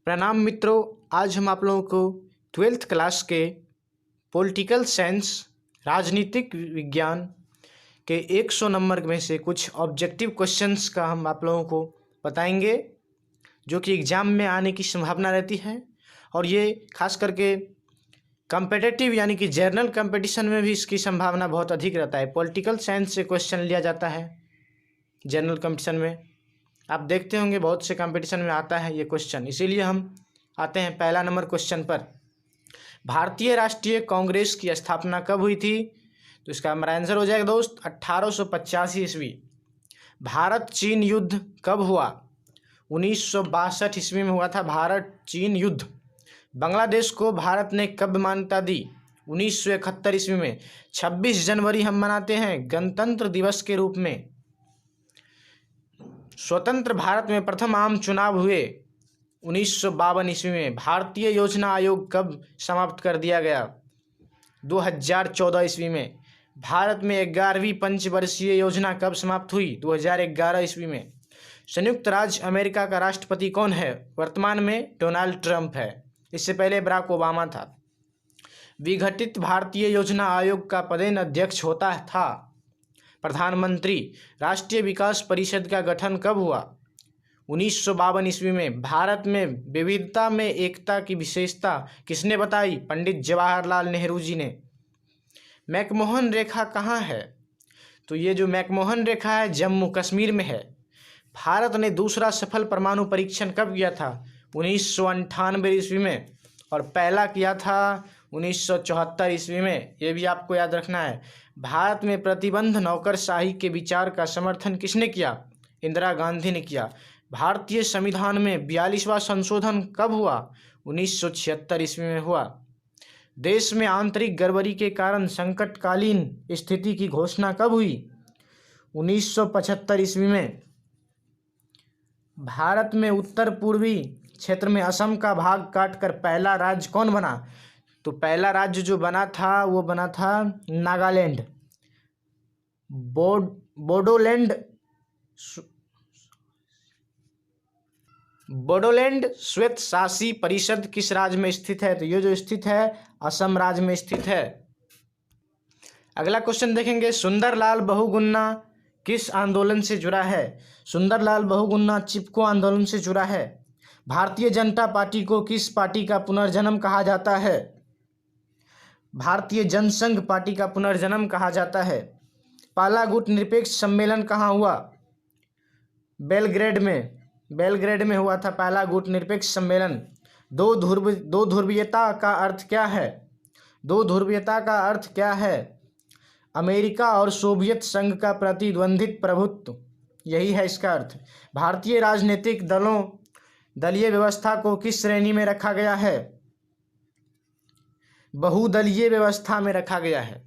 प्रणाम मित्रों, आज हम आप लोगों को 12th क्लास के पॉलिटिकल साइंस राजनीतिक विज्ञान के 100 नंबर में से कुछ ऑब्जेक्टिव क्वेश्चंस का हम आप लोगों को बताएंगे जो कि एग्ज़ाम में आने की संभावना रहती है। और ये खास करके कम्पिटिटिव यानी कि जर्नल कंपटीशन में भी इसकी संभावना बहुत अधिक रहता है। पॉलिटिकल साइंस से क्वेश्चन लिया जाता है जर्नल कंपटीशन में। आप देखते होंगे बहुत से कंपटीशन में आता है ये क्वेश्चन, इसीलिए हम आते हैं पहला नंबर क्वेश्चन पर। भारतीय राष्ट्रीय कांग्रेस की स्थापना कब हुई थी? तो इसका हमारा आंसर हो जाएगा दोस्त 1885 ईस्वी। भारत चीन युद्ध कब हुआ? 1962 ईस्वी में हुआ था भारत चीन युद्ध। बांग्लादेश को भारत ने कब मान्यता दी? 1971 ईस्वी में। 26 जनवरी हम मनाते हैं गणतंत्र दिवस के रूप में। स्वतंत्र भारत में प्रथम आम चुनाव हुए 1952 ईस्वी में। भारतीय योजना आयोग कब समाप्त कर दिया गया? 2014 ईस्वी में। भारत में 11वीं पंचवर्षीय योजना कब समाप्त हुई? 2011 ईस्वी में। संयुक्त राज्य अमेरिका का राष्ट्रपति कौन है? वर्तमान में डोनाल्ड ट्रंप है, इससे पहले बराक ओबामा था। विघटित भारतीय योजना आयोग का पदेन अध्यक्ष होता था प्रधानमंत्री। राष्ट्रीय विकास परिषद का गठन कब हुआ? 1952 ईस्वी में। भारत में विविधता में एकता की विशेषता किसने बताई? पंडित जवाहरलाल नेहरू जी ने। मैकमोहन रेखा कहाँ है? तो ये जो मैकमोहन रेखा है जम्मू कश्मीर में है। भारत ने दूसरा सफल परमाणु परीक्षण कब किया था? 1998 ईस्वी में। और पहला किया था 1974 ईस्वी में। ये भी आपको याद रखना है। भारत में प्रतिबंध नौकरशाही के विचार का समर्थन किसने किया? इंदिरा गांधी ने किया। भारतीय संविधान में 42वां संशोधन कब हुआ? 1976 ईस्वी में हुआ। देश में आंतरिक गड़बड़ी के कारण संकटकालीन स्थिति की घोषणा कब हुई? 1975 ईस्वी में। भारत में उत्तर पूर्वी क्षेत्र में असम का भाग काटकर पहला राज्य कौन बना? तो पहला राज्य जो बना था वो बना था नागालैंड। बोडोलैंड स्वैत शासी परिषद किस राज्य में स्थित है? तो ये जो स्थित है असम राज्य में स्थित है। अगला क्वेश्चन देखेंगे, सुंदरलाल बहुगुणा किस आंदोलन से जुड़ा है? सुंदरलाल बहुगुणा चिपको आंदोलन से जुड़ा है। भारतीय जनता पार्टी को किस पार्टी का पुनर्जन्म कहा जाता है? भारतीय जनसंघ पार्टी का पुनर्जन्म कहा जाता है। पहला गुट निरपेक्ष सम्मेलन कहाँ हुआ? बेलग्रेड में हुआ था पहला गुट निरपेक्ष सम्मेलन। दो ध्रुवीयता का अर्थ क्या है? दो ध्रुवीयता का अर्थ क्या है? अमेरिका और सोवियत संघ का प्रतिद्वंद्वित प्रभुत्व, यही है इसका अर्थ। भारतीय राजनीतिक दलीय व्यवस्था को किस श्रेणी में रखा गया है? बहुदलीय व्यवस्था में रखा गया है।